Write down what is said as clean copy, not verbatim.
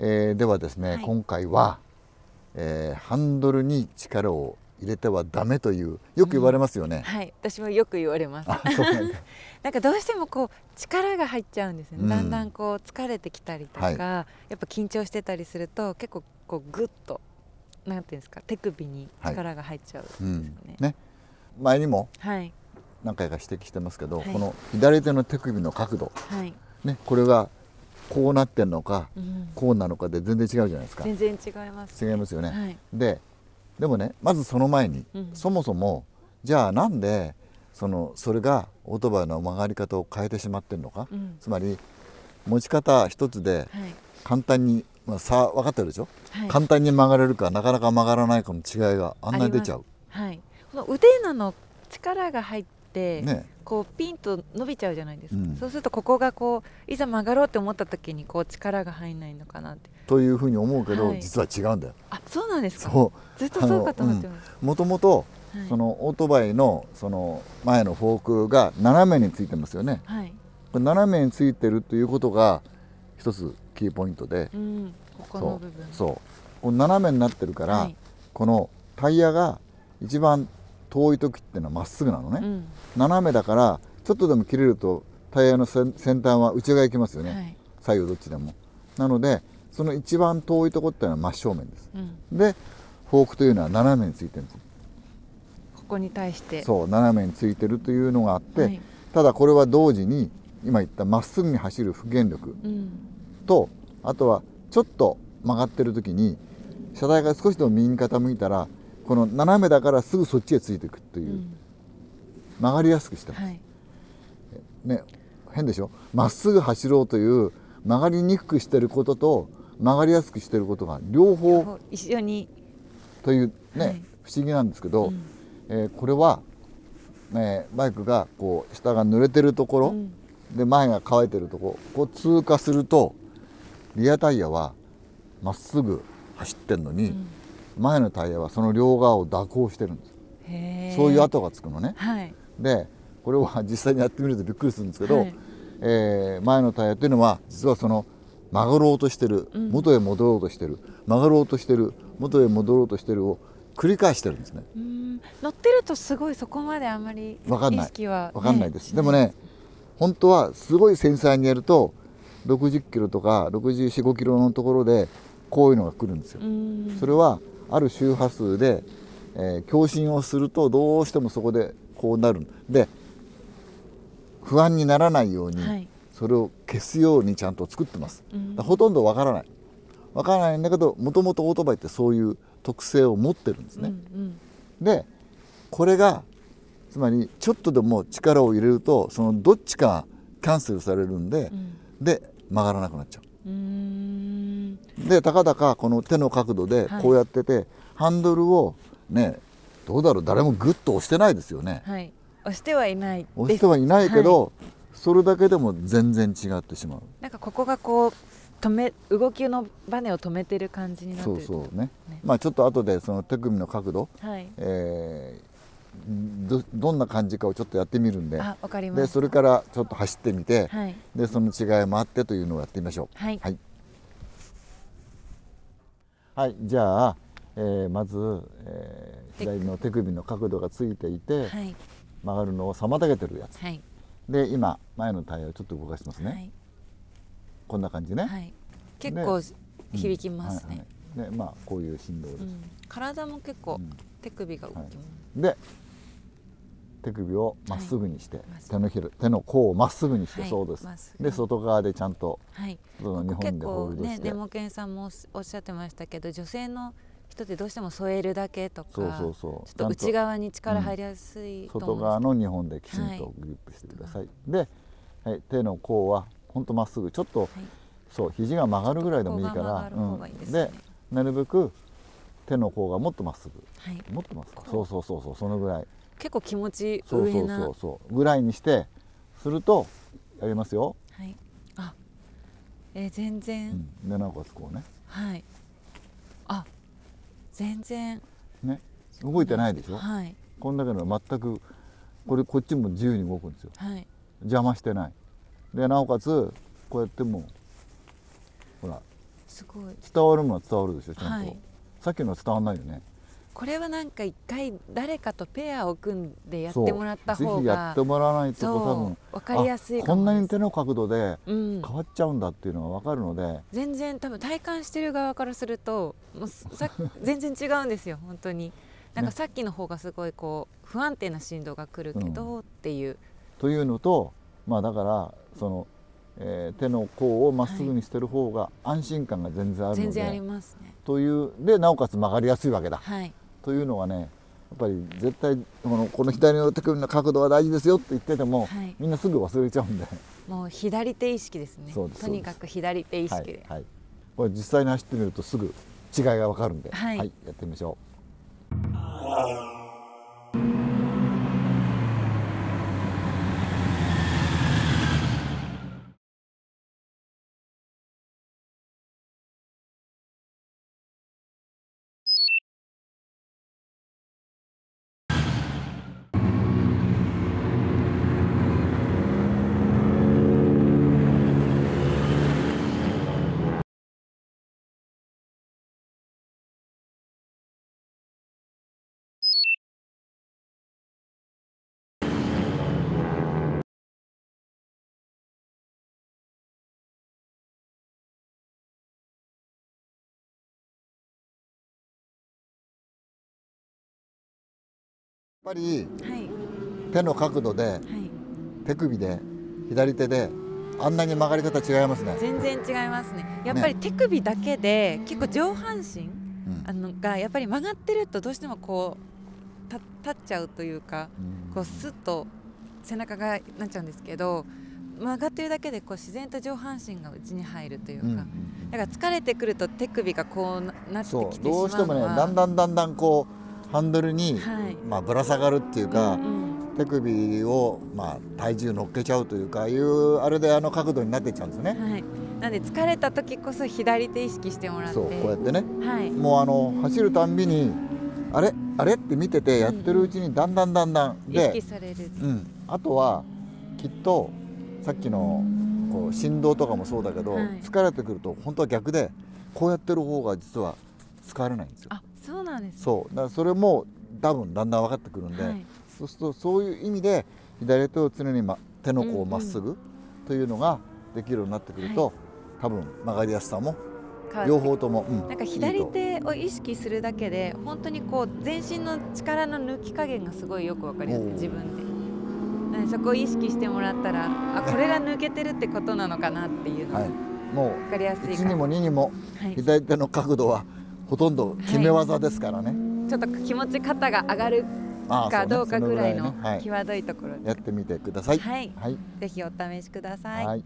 ではですね、今回は、ハンドルに力を入れてはダメというよく言われますよね。はい、私もよく言われます。そうなんだ。なんかどうしてもこう力が入っちゃうんですよね。だんだんこう疲れてきたりとか、やっぱ緊張してたりすると結構こうグッとなんていうんですか、手首に力が入っちゃうんですよね。ね、前にも何回か指摘してますけど、この左手の手首の角度、ね、これがこうなってんのか、こうなのかで全然違うじゃないですか。全然違います。違いますよね。でもね、まずその前に、そもそもじゃあなんでそれがオートバイの曲がり方を変えてしまってるのか、つまり持ち方一つで簡単に、分かってるでしょ、簡単に曲がれるかなかなか曲がらないかの違いがあんなに出ちゃう。この腕の力が入って、こうピンと伸びちゃうじゃないですか。そうするとここがこういざ曲がろうって思った時にこう力が入んないのかなって。というふうに思うけど、実は違うんだよ。あ、そうなんですか。ずっとそうかと思ってます。もともとそのオートバイのその前のフォークが斜めについてますよね。これ斜めについてるということが一つキーポイントで、ここの部分、こう斜めになってるから、このタイヤが一番遠い時っていうのはまっすぐなのね。斜めだからちょっとでも切れるとタイヤの先端は内側行きますよね、左右どっちでも。なのでその一番遠いところっていうのは真正面です。でフォークというのは斜めについてるんです。ここに対して斜めについてるというのがあって、ただこれは同時に今言ったまっすぐに走る不原力と、あとはちょっと曲がってる時に車体が少しでも右に傾いたらこの斜めだからすぐそっちへついていくという、曲がりやすくしてます。ね、変でしょ。まっすぐ走ろうという曲がりにくくしてることと曲がりやすくしてることが両方一緒にというね、不思議なんですけど、これは、バイクがこう下が濡れてるところ、で前が乾いてるところを通過するとリアタイヤはまっすぐ走ってるのに、前のタイヤはその両側を蛇行してるんです。そういう跡がつくのね。でこれは実際にやってみるとびっくりするんですけど、前のタイヤっていうのは実はその曲がろうとしてる、元へ戻ろうとしてる、曲がろうとしてる、元へ戻ろうとしてるを繰り返してるんですね。乗ってるとすごいそこまであんまり意識は分かんないです。でもね、本当はすごい繊細にやると60キロとか64、5キロのところでこういうのが来るんですよ。それはある周波数で、共振をするとどうしてもそこでこうなる。で不安にならないように、それを消すようにちゃんと作ってます。ほとんどわからないんだけど、もともとオートバイってそういう特性を持ってるんですね。でこれがつまりちょっとでも力を入れるとそのどっちかキャンセルされるんで、で曲がらなくなっちゃう。でたかだかこの手の角度でこうやってて、ハンドルをね、どうだろう、誰もグッと押してないですよね。押してはいないです。押してはいないけど、それだけでも全然違ってしまう。なんかここがこう動きのバネを止めてる感じになってる。そうね。まあちょっと後でその手首の角度、どんな感じかをちょっとやってみるんで、でそれからちょっと走ってみて、でその違いもあってというのをやってみましょう。じゃあ、まず、左の手首の角度がついていて、曲がるのを妨げてるやつ、で今前のタイヤをちょっと動かしますね。こんな感じね。結構響きますね。でまあこういう振動です。体も結構手首が動きます。で手首をまっすぐにして、手の甲をまっすぐにして、そうです。で外側でちゃんと外の2本でホールドして。ネモケンさんもおっしゃってましたけど、女性の人ってどうしても添えるだけとか、ちょっと内側に力入りやすいと思うんですけど、外側の2本できちんとグリップしてください。で、手の甲は本当まっすぐ、ちょっとそう肘が曲がるぐらいでもいいから、でなるべく手の甲がもっとまっすぐ、もっとまっすぐ、そうそのぐらい、結構気持ち上なぐらいにしてすると、やりますよ。全然、でなおかつこうね、全然ね、動いてないでしょ。こんだけの全くこっちも自由に動くんですよ。邪魔してない。でなおかつこうやってもほらすごい伝わるものは伝わるでしょちゃんと、はい、さっきのは伝わんないよね。これはなんか一回誰かとペアを組んでやってもらった方がぜひやってもらわないと多分分かりやすいかこんもです。なに手の角度で変わっちゃうんだっていうのが分かるので、全然多分体感してる側からするともう全然違うんですよ本当に。なんかさっきの方がすごいこう不安定な振動が来るけどっていう。というのと、まあだからその、手の甲をまっすぐにしてる方が安心感が全然あるので、全然ありますね。というでなおかつ曲がりやすいわけだ、はい、というのがねやっぱり絶対この左の手首の角度は大事ですよって言ってても、はい、みんなすぐ忘れちゃうんで、もう左手意識ですね。そうですとにかく左手意識で、はいはい、これ実際に走ってみるとすぐ違いが分かるんで、はいはい、やってみましょう。やっぱり手の角度で、手首で左手であんなに曲がり方違いますね。全然違いますね。やっぱり手首だけで結構上半身、がやっぱり曲がってるとどうしてもこう立っちゃうというか、こうスッと背中がなっちゃうんですけど、曲がってるだけでこう自然と上半身が内に入るというか、だから疲れてくると手首がこうなってきてしまうのは、どうしてもねだんだんこうハンドルに、ぶら下がるっていうか、手首を、体重乗っけちゃうというかいうあれで角度になっていっちゃうんですね。なので疲れた時こそ左手意識してもらって、そうこうやってね、もう走るたんびにあれって見ててやってるうちにだんだんで、意識される、あとはきっとさっきのこう振動とかもそうだけど、疲れてくると本当は逆でこうやってる方が実は使われないんですよ。あ、そうなんですね。そうだからそれも多分だんだん分かってくるんで、そうするとそういう意味で左手を常に、手の甲をまっすぐというのができるようになってくると、多分曲がりやすさも両方とも、なんか左手を意識するだけで本当にこう全身の力の抜き加減がすごいよく分かりますね、自分で。そこを意識してもらったら、これが抜けてるってことなのかなっていうのが分かりやすいか1にも2にも左手の角度はほとんど決め技ですからね、ちょっと気持ち肩が上がるかどうかぐらいの際どいところ、やってみてください。ぜひお試しください。